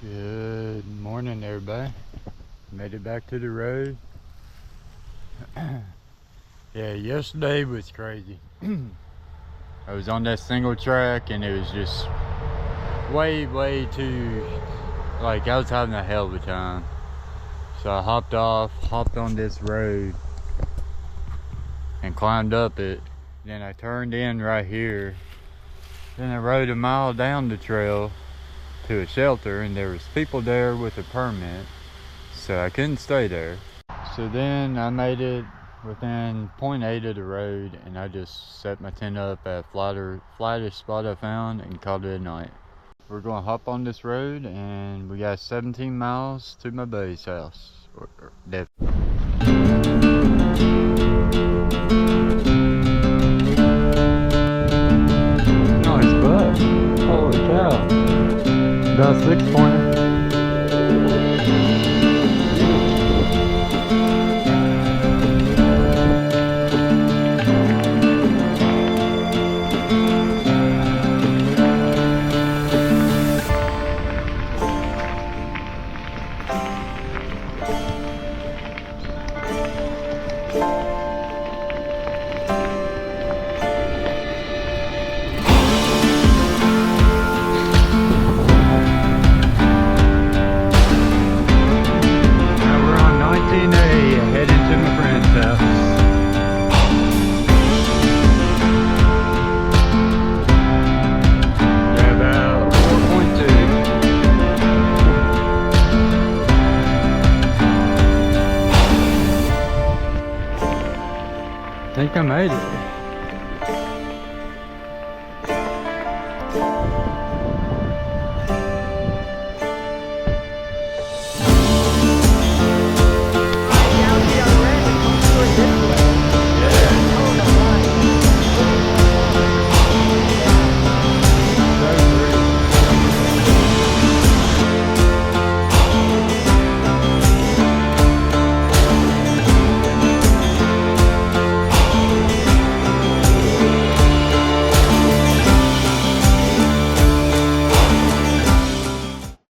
Good morning, everybody. Made it back to the road. Yeah, yesterday was crazy. I was on that single track and it was just way too, like, I was having a hell of a time. So I hopped on this road and climbed up it. Then I turned in right here. Then I rode a mile down the trail to a shelter, and there was people there with a permit, so I couldn't stay there. So then I made it within 0.8 of the road, and I just set my tent up at flattest spot I found and called it a night. We're gonna hop on this road, and we got 17 miles to my buddy's house. Nice butt. Holy cow. About 6-pointer. I think I made it.